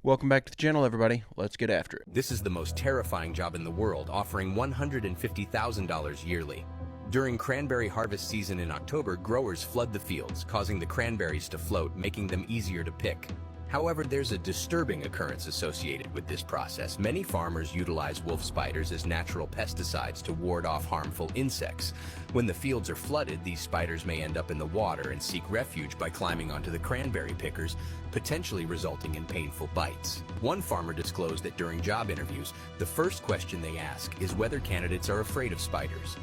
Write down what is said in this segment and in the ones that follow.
Welcome back to the channel, everybody. Let's get after it. This is the most terrifying job in the world, offering $150,000 yearly. During cranberry harvest season in October, growers flood the fields, causing the cranberries to float, making them easier to pick. However, there's a disturbing occurrence associated with this process. Many farmers utilize wolf spiders as natural pesticides to ward off harmful insects. When the fields are flooded, these spiders may end up in the water and seek refuge by climbing onto the cranberry pickers, potentially resulting in painful bites. One farmer disclosed that during job interviews, the first question they ask is whether candidates are afraid of spiders.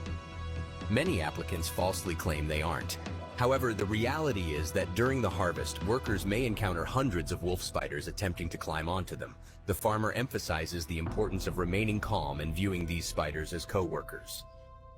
Many applicants falsely claim they aren't. However, the reality is that during the harvest, workers may encounter hundreds of wolf spiders attempting to climb onto them. The farmer emphasizes the importance of remaining calm and viewing these spiders as co-workers.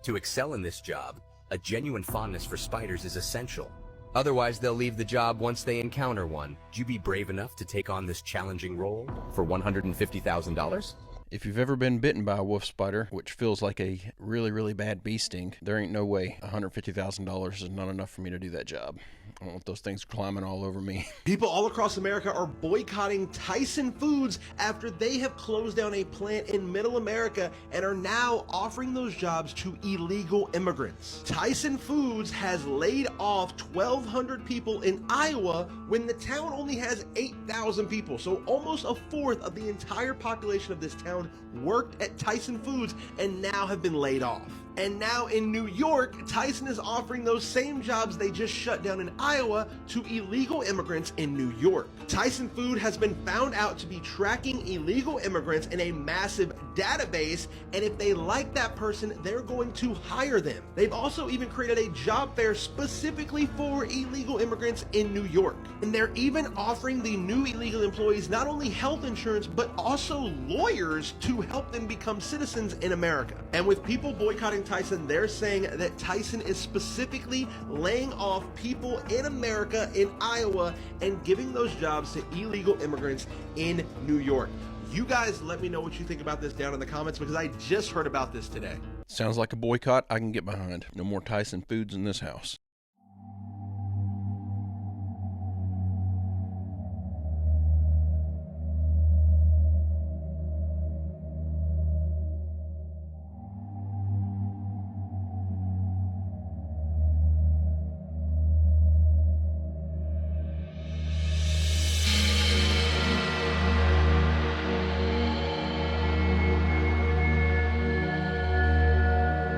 To excel in this job, a genuine fondness for spiders is essential. Otherwise, they'll leave the job once they encounter one. Would you be brave enough to take on this challenging role for $150,000? If you've ever been bitten by a wolf spider, which feels like a really, really bad bee sting, there ain't no way $150,000 is not enough for me to do that job. I don't want those things climbing all over me. People all across America are boycotting Tyson Foods after they have closed down a plant in Middle America and are now offering those jobs to illegal immigrants. Tyson Foods has laid off 1,200 people in Iowa when the town only has 8,000 people. So almost a fourth of the entire population of this town worked at Tyson Foods and now have been laid off. And now in New York, Tyson is offering those same jobs they just shut down in Iowa to illegal immigrants in New York. Tyson Food has been found out to be tracking illegal immigrants in a massive database, and if they like that person, they're going to hire them. They've also even created a job fair specifically for illegal immigrants in New York. And they're even offering the new illegal employees not only health insurance, but also lawyers to help them become citizens in America. And with people boycotting Tyson, they're saying that Tyson is specifically laying off people in America, in Iowa, and giving those jobs to illegal immigrants in New York. You guys let me know what you think about this down in the comments, because I just heard about this today. Sounds like a boycott I can get behind. No more Tyson Foods in this house.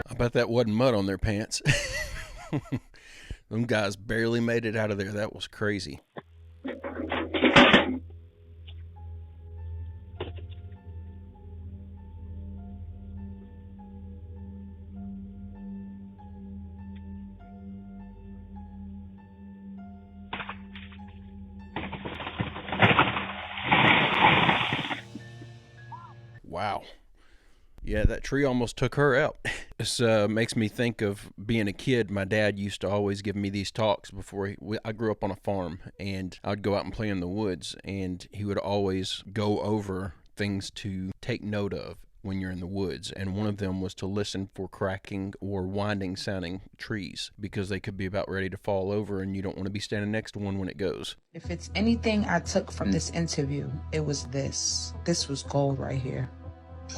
I bet that wasn't mud on their pants. Them guys barely made it out of there. That was crazy. Wow. Yeah, that tree almost took her out. This makes me think of being a kid. My dad used to always give me these talks before I grew up on a farm, and I'd go out and play in the woods, and he would always go over things to take note of when you're in the woods, and one of them was to listen for cracking or winding sounding trees, because they could be about ready to fall over, and you don't want to be standing next to one when it goes. If it's anything I took from this interview, it was this. This was gold right here.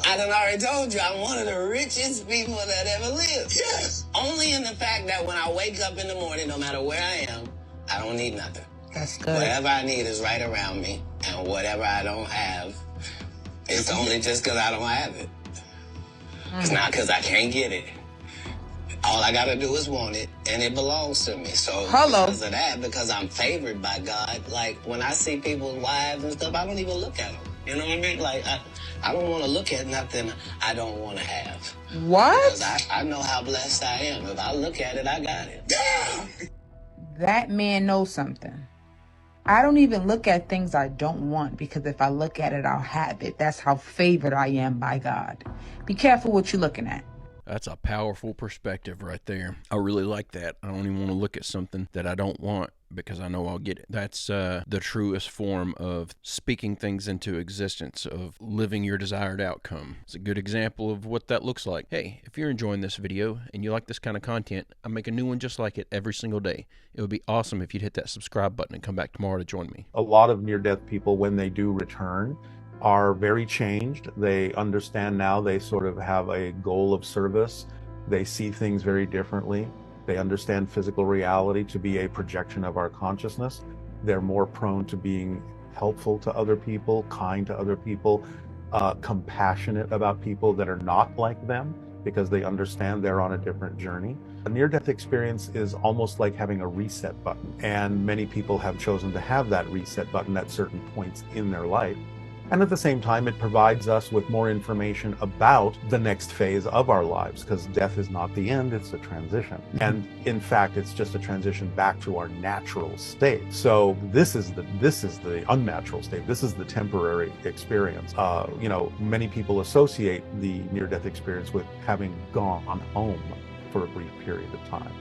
I done already told you, I'm one of the richest people that ever lived. Yes. Only in the fact that when I wake up in the morning, no matter where I am, I don't need nothing. That's good. Whatever I need is right around me, and whatever I don't have, it's only just because I don't have it. It's not because I can't get it. All I gotta do is want it, and it belongs to me. So because of that, because I'm favored by God, like when I see people's wives and stuff, I don't even look at them. You know what I mean? Like, I don't want to look at nothing I don't want to have. What? Because I know how blessed I am. If I look at it, I got it. Yeah! That man knows something. I don't even look at things I don't want, because if I look at it, I'll have it. That's how favored I am by God. Be careful what you're looking at. That's a powerful perspective right there. I really like that. I don't even want to look at something that I don't want because I know I'll get it. That's the truest form of speaking things into existence, of living your desired outcome. It's a good example of what that looks like. Hey, if you're enjoying this video and you like this kind of content, I make a new one just like it every single day. It would be awesome if you'd hit that subscribe button and come back tomorrow to join me. A lot of near-death people, when they do return, are very changed. They understand now, they sort of have a goal of service. They see things very differently. They understand physical reality to be a projection of our consciousness. They're more prone to being helpful to other people, kind to other people, compassionate about people that are not like them, because they understand they're on a different journey. A near-death experience is almost like having a reset button, and many people have chosen to have that reset button at certain points in their life. And at the same time, it provides us with more information about the next phase of our lives, because death is not the end, it's a transition. And in fact, it's just a transition back to our natural state. So this is the unnatural state. This is the temporary experience. Many people associate the near-death experience with having gone home for a brief period of time.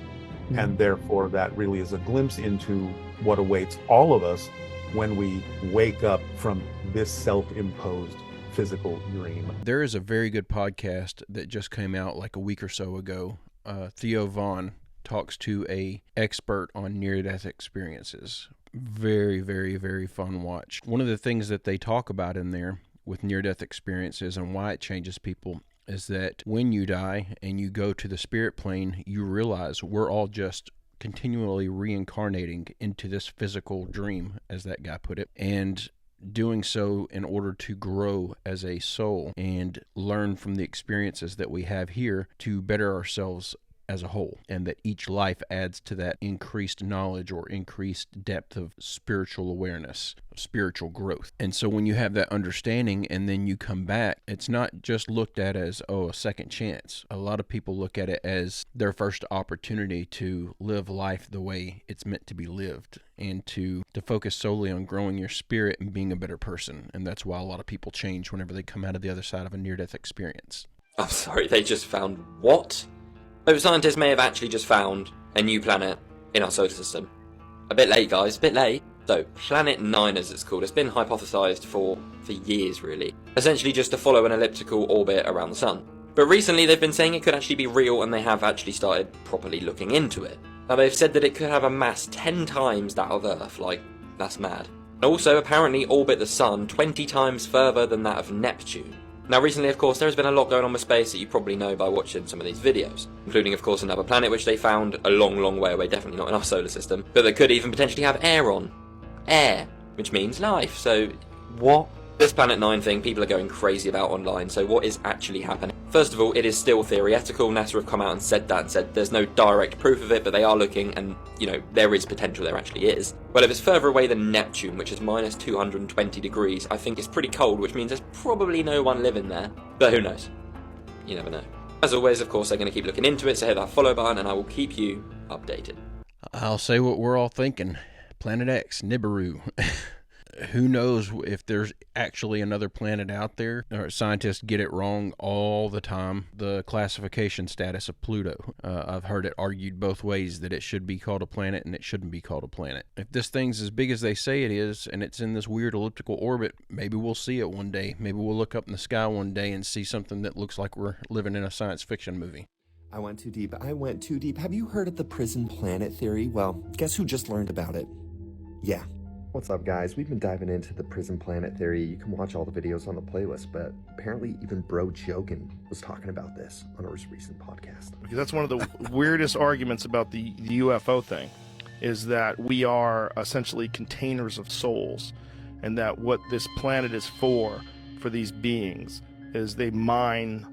And therefore, that really is a glimpse into what awaits all of us when we wake up from this self-imposed physical dream. There is a very good podcast that just came out like a week or so ago. Theo Vaughn talks to a expert on near-death experiences. Very, very, very fun watch. One of the things that they talk about in there with near-death experiences and why it changes people is that when you die and you go to the spirit plane, you realize we're all just continually reincarnating into this physical dream, as that guy put it, and doing so in order to grow as a soul and learn from the experiences that we have here to better ourselves as a whole, and that each life adds to that increased knowledge or increased depth of spiritual awareness, spiritual growth. And so when you have that understanding and then you come back, it's not just looked at as, a second chance. A lot of people look at it as their first opportunity to live life the way it's meant to be lived, and to focus solely on growing your spirit and being a better person. And that's why a lot of people change whenever they come out of the other side of a near-death experience. I'm sorry, they just found what? So scientists may have actually just found a new planet in our solar system. A bit late, guys, a bit late. So, Planet 9 as it's called, it's been hypothesized for years really. Essentially just to follow an elliptical orbit around the sun. But recently they've been saying it could actually be real, and they have actually started properly looking into it. Now they've said that it could have a mass 10 times that of Earth, like, that's mad. And also apparently orbit the sun 20 times further than that of Neptune. Now recently, of course, there has been a lot going on with space that you probably know by watching some of these videos, including, of course, another planet which they found a long, long way away, definitely not in our solar system, but that could even potentially have air on. Air, which means life, so what? This Planet 9 thing, people are going crazy about online, so what is actually happening? First of all, it is still theoretical. NASA have come out and said that, and said there's no direct proof of it, but they are looking, and, there is potential, there actually is. Well, if it's further away than Neptune, which is minus 220 degrees, I think it's pretty cold, which means there's probably no one living there. But who knows? You never know. As always, of course, they're going to keep looking into it, so hit that follow button, and I will keep you updated. I'll say what we're all thinking. Planet X, Nibiru. Who knows if there's actually another planet out there? Scientists get it wrong all the time. The classification status of Pluto. I've heard it argued both ways, that it should be called a planet and it shouldn't be called a planet. If this thing's as big as they say it is, and it's in this weird elliptical orbit, maybe we'll see it one day. Maybe we'll look up in the sky one day and see something that looks like we're living in a science fiction movie. I went too deep. Have you heard of the prison planet theory? Well, guess who just learned about it? Yeah. What's up, guys? We've been diving into the prison planet theory. You can watch all the videos on the playlist, but apparently even Bro Jogan was talking about this on his recent podcast. Because that's one of the weirdest arguments about the UFO thing, is that we are essentially containers of souls, and that what this planet is for these beings is they mine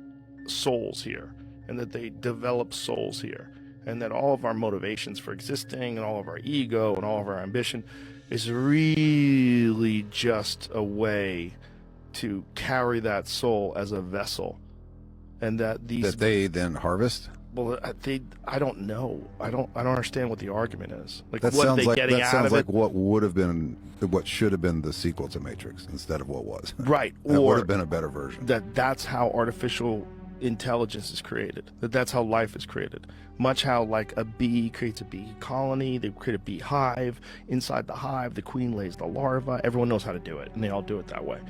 souls here, and that they develop souls here, and that all of our motivations for existing and all of our ego and all of our ambition is really just a way to carry that soul as a vessel, and that they then harvest. Well, I don't know. I don't understand what the argument is. Like, that what sounds are they like getting that out sounds of like it? what should have been the sequel to Matrix instead of what was. Right, that or would have been a better version. That's how artificial intelligence is created, that's how life is created. Much how like a bee creates a bee colony, they create a bee hive. Inside the hive, the queen lays the larva. Everyone knows how to do it, and they all do it that way.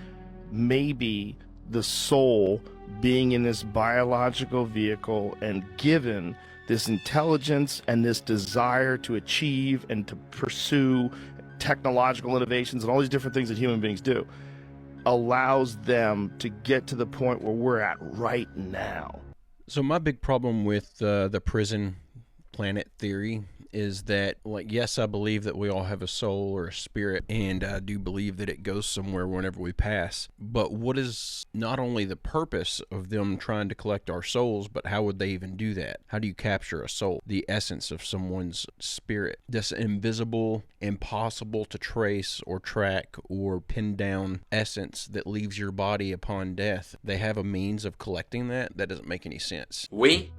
Maybe the soul being in this biological vehicle and given this intelligence and this desire to achieve and to pursue technological innovations and all these different things that human beings do allows them to get to the point where we're at right now. So my big problem with the prison planet theory is that, like, yes, I believe that we all have a soul or a spirit, and I do believe that it goes somewhere whenever we pass. But what is not only the purpose of them trying to collect our souls, but how would they even do that? How do you capture a soul, the essence of someone's spirit? This invisible, impossible to trace or track or pin down essence that leaves your body upon death. They have a means of collecting that? That doesn't make any sense. We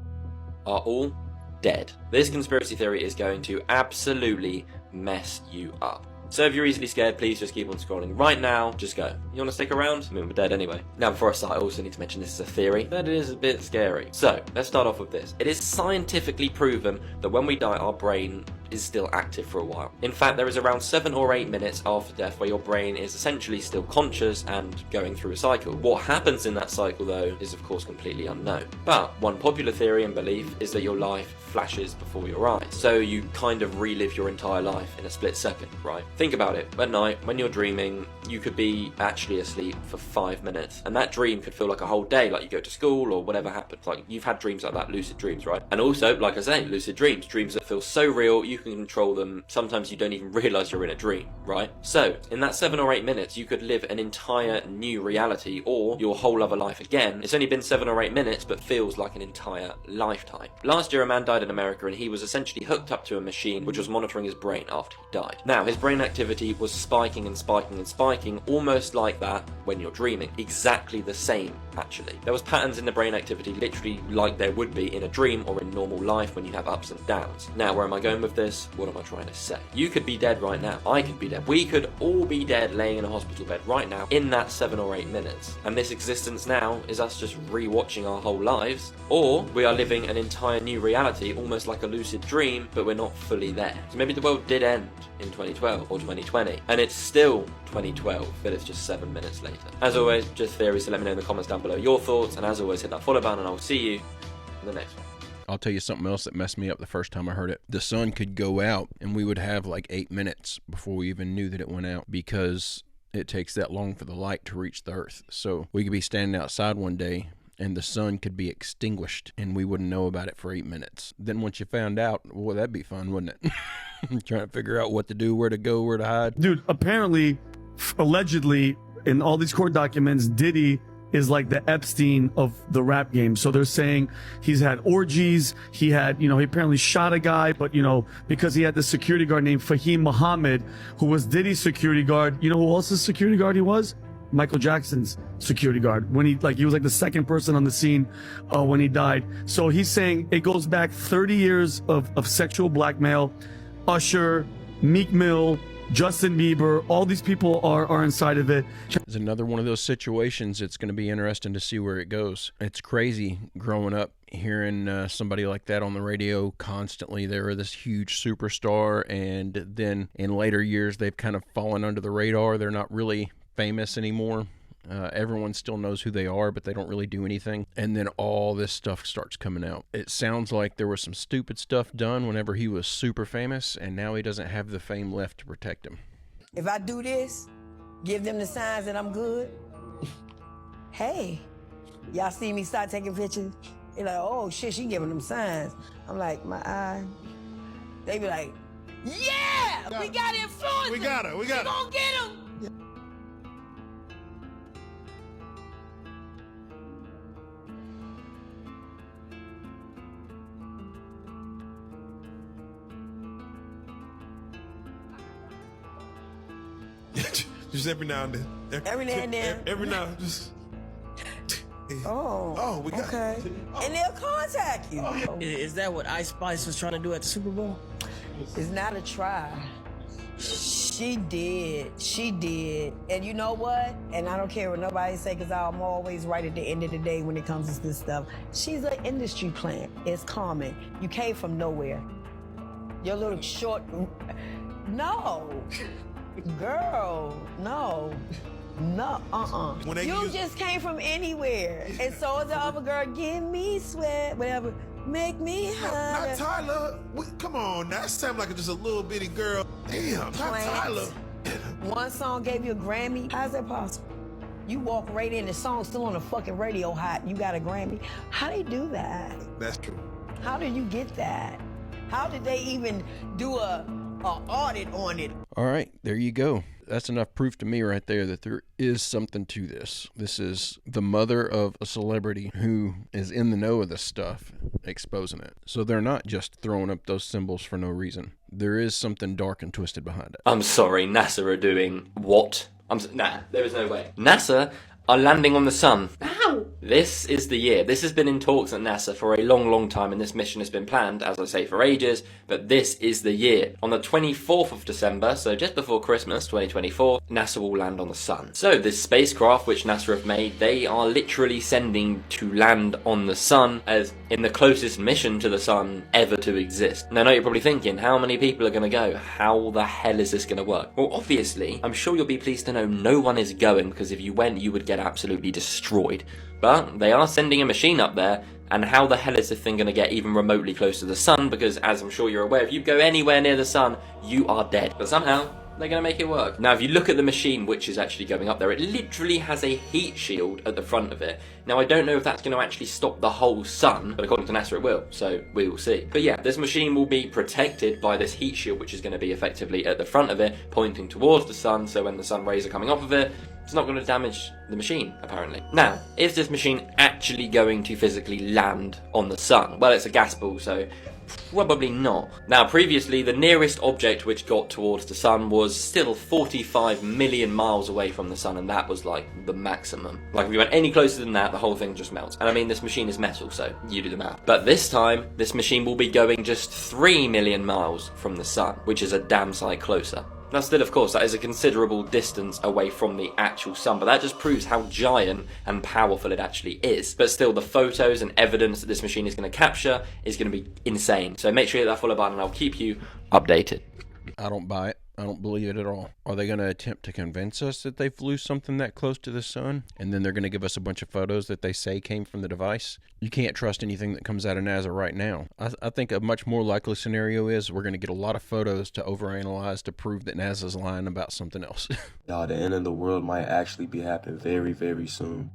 are all dead. This conspiracy theory is going to absolutely mess you up. So if you're easily scared, please just keep on scrolling right now. Just go. You want to stick around? I mean, we're dead anyway. Now, before I start, I also need to mention this is a theory, but it is a bit scary. So let's start off with this. It is scientifically proven that when we die, our brain is still active for a while. In fact, there is around 7 or 8 minutes after death where your brain is essentially still conscious and going through a cycle. What happens in that cycle, though, is of course completely unknown. But one popular theory and belief is that your life flashes before your eyes. So you kind of relive your entire life in a split second, right? Think about it. At night, when you're dreaming, you could be actually asleep for 5 minutes, and that dream could feel like a whole day, like you go to school or whatever happens. Like, you've had dreams like that, lucid dreams, right? And also, like I say, lucid dreams that feel so real, you can control them. Sometimes you don't even realize you're in a dream, right? So in that 7 or 8 minutes, you could live an entire new reality or your whole other life again. It's only been 7 or 8 minutes, but feels like an entire lifetime. Last year, a man died in America, and he was essentially hooked up to a machine which was monitoring his brain after he died. Now, his brain activity was spiking and spiking and spiking, almost like that when you're dreaming. Exactly the same, actually. There was patterns in the brain activity literally like there would be in a dream or in normal life when you have ups and downs. Now, where am I going with this? What am I trying to say? You could be dead right now. I could be dead. We could all be dead laying in a hospital bed right now in that 7 or 8 minutes. And this existence now is us just re-watching our whole lives, or we are living an entire new reality, almost like a lucid dream, but we're not fully there. So maybe the world did end in 2012 or 2020, and it's still 2012, but it's just 7 minutes later. As always, just theories, so let me know in the comments down below your thoughts, and as always, hit that follow button, and I'll see you in the next one. I'll tell you something else that messed me up the first time I heard it. The sun could go out, and we would have like 8 minutes before we even knew that it went out, because it takes that long for the light to reach the earth. So we could be standing outside one day, and the sun could be extinguished, and we wouldn't know about it for 8 minutes. Then once you found out, well, that'd be fun, wouldn't it? Trying to figure out what to do, where to go, where to hide. Dude, apparently, allegedly, in all these court documents, Diddy is like the Epstein of the rap game. So they're saying he's had orgies. He had, he apparently shot a guy, but, because he had the security guard named Fahim Muhammad, who was Diddy's security guard. You know who else's security guard he was? Michael Jackson's security guard. When he was like the second person on the scene when he died. So he's saying it goes back 30 years of sexual blackmail. Usher, Meek Mill, Justin Bieber, all these people are inside of it. It's another one of those situations. It's going to be interesting to see where it goes. It's crazy growing up, hearing somebody like that on the radio constantly. They were this huge superstar, and then in later years, they've kind of fallen under the radar. They're not really famous anymore. Everyone still knows who they are, but they don't really do anything. And then all this stuff starts coming out. It sounds like there was some stupid stuff done whenever he was super famous, and now he doesn't have the fame left to protect him. If I do this, give them the signs that I'm good. Hey, y'all see me start taking pictures? They're like, oh shit, she giving them signs. I'm like, my eye. They be like, yeah, we got influence. We got her. We got her. Gonna get him. Just every now and then. Every now and then. Every now and just. Oh, we got okay. it. And they'll contact you. Is that what Ice Spice was trying to do at the Super Bowl? It's not a try. She did. She did. And you know what? And I don't care what nobody say, because I'm always right at the end of the day when it comes to this stuff. She's an industry plant. It's common. You came from nowhere. Your little short... No. Girl, no. No, You just came from anywhere. And so is the other girl. Give me sweat, whatever. Make me high. Not Tyler. Come on, that sounds like just a little bitty girl. Damn, not Tyler. One song gave you a Grammy. How's that possible? You walk right in, the song's still on the fucking radio hot. You got a Grammy. How do you do that? That's true. How did you get that? How did they even do a audit on it? All right, there you go. That's enough proof to me right there that there is something to this. This is the mother of a celebrity who is in the know of this stuff, exposing it. So they're not just throwing up those symbols for no reason. There is something dark and twisted behind it. I'm sorry, NASA are doing what? Nah, there is no way. NASA are landing on the sun. Ow! This is the year. This has been in talks at NASA for a long, long time, and this mission has been planned, as I say, for ages, but this is the year. On the 24th of December, so just before Christmas, 2024, NASA will land on the sun. So this spacecraft, which NASA have made, they are literally sending to land on the sun as in the closest mission to the sun ever to exist. Now, I know you're probably thinking, how many people are going to go? How the hell is this going to work? Well, obviously, I'm sure you'll be pleased to know no one is going, because if you went, you would get absolutely destroyed. But they are sending a machine up there, and how the hell is this thing going to get even remotely close to the sun? Because as I'm sure you're aware, if you go anywhere near the sun, you are dead. But somehow, they're going to make it work. Now, if you look at the machine which is actually going up there, it literally has a heat shield at the front of it. Now, I don't know if that's going to actually stop the whole sun, but according to NASA it will, so we will see. But yeah, this machine will be protected by this heat shield, which is going to be effectively at the front of it, pointing towards the sun, so when the sun rays are coming off of it, it's not going to damage the machine, apparently. Now, is this machine actually going to physically land on the sun? Well, it's a gas ball, so probably not. Now, previously, the nearest object which got towards the sun was still 45 million miles away from the sun, and that was like the maximum. Like, if you went any closer than that, the whole thing just melts. And I mean, this machine is metal, so you do the math. But this time, this machine will be going just 3 million miles from the sun, which is a damn sight closer. Now still, of course, that is a considerable distance away from the actual sun, but that just proves how giant and powerful it actually is. But still, the photos and evidence that this machine is going to capture is going to be insane. So make sure you hit that follow button and I'll keep you updated. I don't buy it. I don't believe it at all. Are they going to attempt to convince us that they flew something that close to the sun? And then they're going to give us a bunch of photos that they say came from the device? You can't trust anything that comes out of NASA right now. I think a much more likely scenario is we're going to get a lot of photos to overanalyze to prove that NASA's lying about something else. Y'all, the end of the world might actually be happening very, very soon.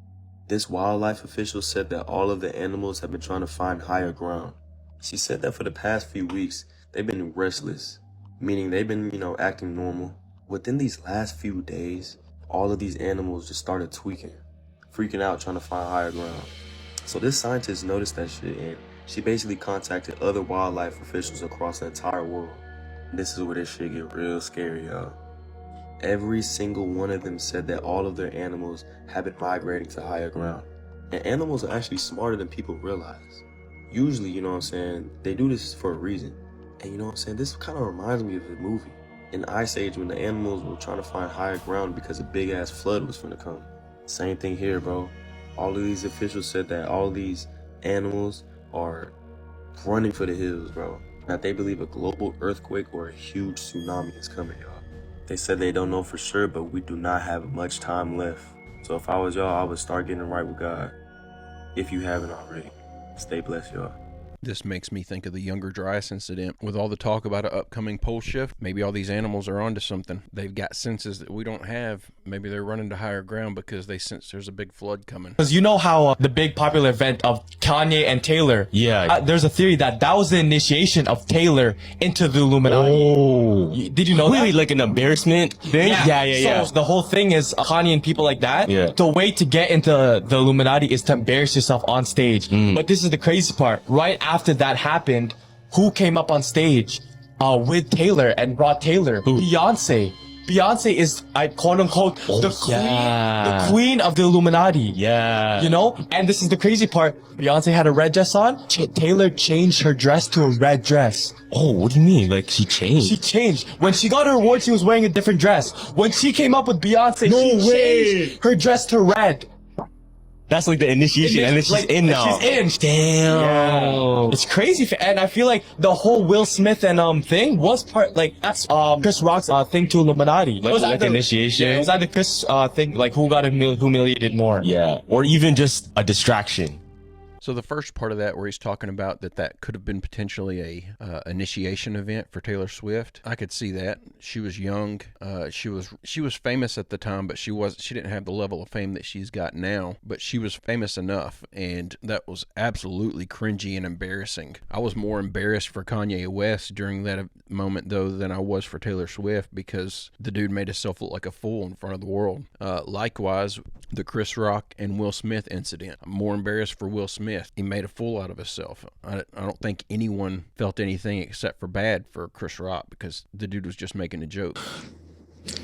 This wildlife official said that all of the animals have been trying to find higher ground. She said that for the past few weeks, they've been restless. Meaning they've been, acting normal. Within these last few days, all of these animals just started tweaking, freaking out, trying to find higher ground. So this scientist noticed that shit, and she basically contacted other wildlife officials across the entire world. This is where this shit get real scary, y'all. Every single one of them said that all of their animals have been migrating to higher ground. And animals are actually smarter than people realize. Usually, they do this for a reason. And this kind of reminds me of a movie. In the Ice Age, when the animals were trying to find higher ground because a big-ass flood was finna come. Same thing here, bro. All of these officials said that all of these animals are running for the hills, bro. That they believe a global earthquake or a huge tsunami is coming, y'all. They said they don't know for sure, but we do not have much time left. So if I was y'all, I would start getting right with God. If you haven't already. Stay blessed, y'all. This makes me think of the Younger Dryas incident. With all the talk about an upcoming pole shift, maybe all these animals are onto something. They've got senses that we don't have. Maybe they're running to higher ground because they sense there's a big flood coming. Because you know how the big popular event of Kanye and Taylor, there's a theory that was the initiation of Taylor into the Illuminati. Oh. Did you know that? Really, like an embarrassment thing? Yeah. So the whole thing is Kanye and people like that. Yeah. The way to get into the Illuminati is to embarrass yourself on stage. But this is the crazy part. Right after that happened, who came up on stage with Taylor and brought Taylor? Who? Beyonce. Beyonce is, quote unquote, the queen of the Illuminati. Yeah. You know? And this is the crazy part. Beyonce had a red dress on. Taylor changed her dress to a red dress. Oh, what do you mean? Like, she changed? She changed. When she got her award, she was wearing a different dress. When she came up with Beyonce, she changed her dress to red. That's like the initiation, and then she's in now. She's in. Damn. Yeah. It's crazy. And I feel like the whole Will Smith and thing was part, like, that's Chris Rock's thing to Illuminati. Like initiation. Yeah, it was either Chris thing, like, who got humiliated more. Yeah. Or even just a distraction. So the first part of that, where he's talking about that could have been potentially a initiation event for Taylor Swift, I could see that. She was young, she was famous at the time, but she didn't have the level of fame that she's got now. But she was famous enough, and that was absolutely cringy and embarrassing. I was more embarrassed for Kanye West during that moment though than I was for Taylor Swift, because the dude made himself look like a fool in front of the world. Likewise, the Chris Rock and Will Smith incident. I'm more embarrassed for Will Smith. He made a fool out of himself. I don't think anyone felt anything except for bad for Chris Rock, because the dude was just making a joke.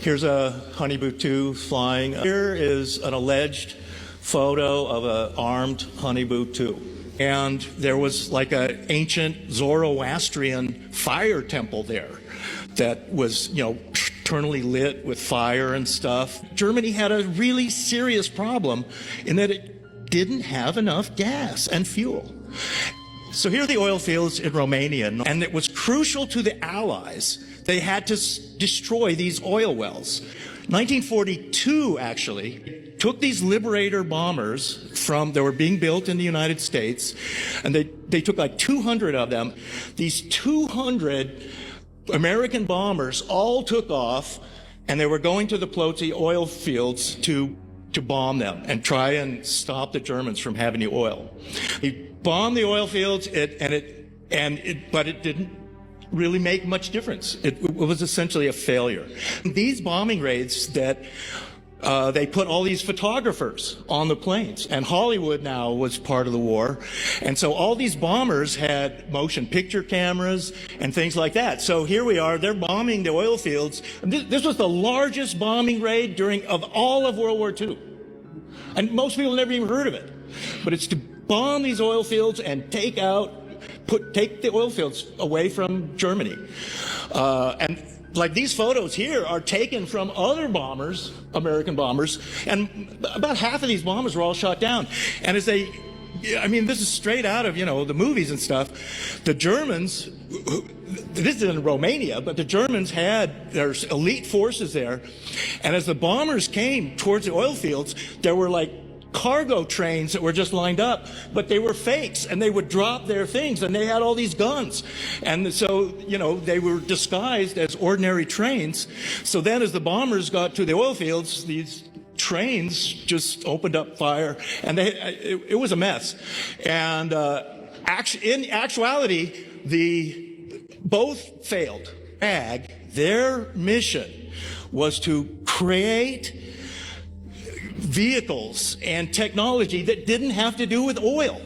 Here's a Honeyboo 2 flying. Here is an alleged photo of an armed Honeyboo 2. And there was like an ancient Zoroastrian fire temple there that was, eternally lit with fire and stuff. Germany had a really serious problem in that it didn't have enough gas and fuel. So here are the oil fields in Romania, and it was crucial to the Allies. They had to destroy these oil wells. 1942, actually, took these Liberator bombers that were being built in the United States, and they took like 200 of them. These 200 American bombers all took off, and they were going to the Plötzky oil fields to bomb them and try and stop the Germans from having the oil. He bombed the oil fields, but it didn't really make much difference. It was essentially a failure. These bombing raids that they put all these photographers on the planes, and Hollywood now was part of the war, and so all these bombers had motion picture cameras and things like that. So here we are, they're bombing the oil fields. This was the largest bombing raid of all of World War II, and most people never even heard of it. But it's to bomb these oil fields and take the oil fields away from Germany. And like these photos here are taken from other bombers, American bombers, and about half of these bombers were all shot down. And this is straight out of, the movies and stuff. The Germans, this is in Romania, but the Germans there's elite forces there. And as the bombers came towards the oil fields, there were like cargo trains that were just lined up, but they were fakes, and they would drop their things, and they had all these guns. And so, they were disguised as ordinary trains. So then as the bombers got to the oil fields, these trains just opened up fire, and it was a mess. And in actuality, both failed. Their mission was to create vehicles and technology that didn't have to do with oil.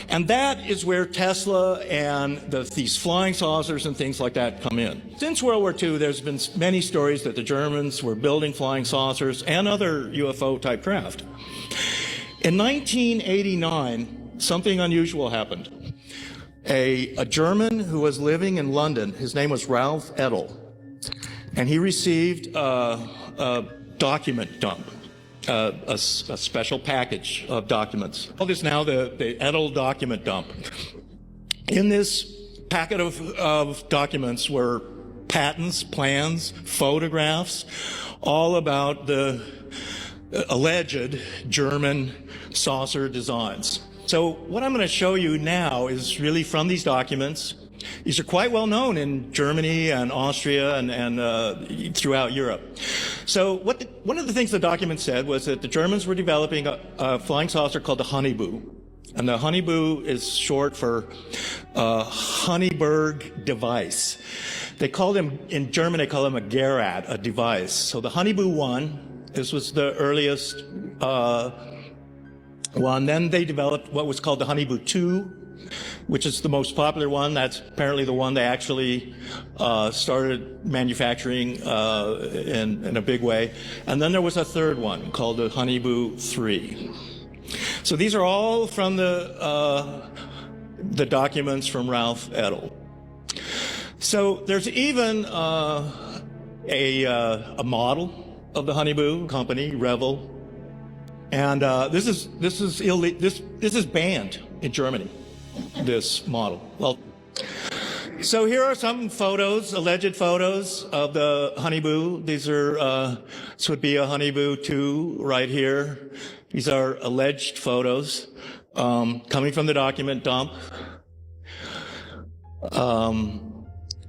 And that is where Tesla and these flying saucers and things like that come in. Since World War II, there's been many stories that the Germans were building flying saucers and other UFO-type craft. In 1989, something unusual happened. A German who was living in London, his name was Ralph Edel, and he received a document dump, a special package of documents. All this now the Edel document dump. In this packet of documents were patents, plans, photographs, all about the alleged German saucer designs. So what I'm going to show you now is really from these documents. These are quite well known in Germany and Austria and throughout Europe. So one of the things the document said was that the Germans were developing a flying saucer called the Honeyboo. And the Honeyboo is short for Honeyberg device. They called him, in German, they call him a Gerät, a device. So the Honeyboo 1, this was the earliest one. Then they developed what was called the Honeyboo 2. which is the most popular one. That's apparently the one they actually started manufacturing in a big way. And then there was a third one called the Honeyboo 3. So these are all from the documents from Ralph Edel. So there's even a model of the Honeyboo company, Revel, and this is banned in Germany. This model. Well, so here are some photos, alleged photos of the Honeyboo. These are this would be a Honeyboo 2 right here. These are alleged photos coming from the document dump.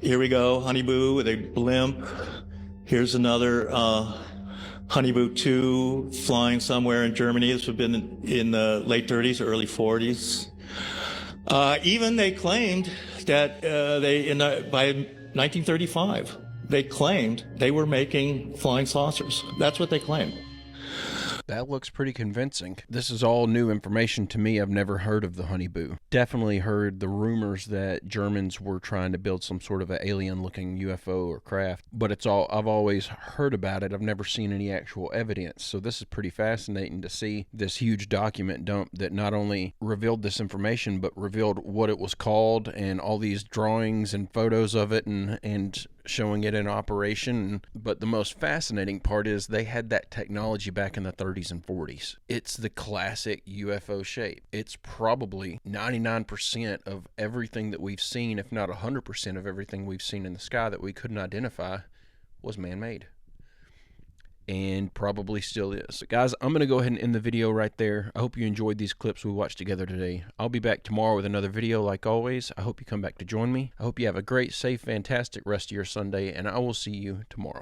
Here we go, Honeyboo with a blimp. Here's another Honeyboo 2 flying somewhere in Germany. This would have been in the late 30s or early 40s. Even they claimed that by 1935, they claimed they were making flying saucers. That's what they claimed. That looks pretty convincing. This is all new information to me. I've never heard of the Honeyboo. Definitely heard the rumors that Germans were trying to build some sort of an alien-looking UFO or craft, but I've always heard about it. I've never seen any actual evidence. So this is pretty fascinating to see this huge document dump that not only revealed this information, but revealed what it was called and all these drawings and photos of it and showing it in operation. But the most fascinating part is they had that technology back in the 30s and 40s. It's the classic UFO shape. It's probably 99% of everything that we've seen, if not 100% of everything we've seen in the sky that we couldn't identify, was man-made. And probably still is. So guys, I'm going to go ahead and end the video right there. I hope you enjoyed these clips we watched together today. I'll be back tomorrow with another video like always. I hope you come back to join me. I hope you have a great, safe, fantastic rest of your Sunday, and I will see you tomorrow.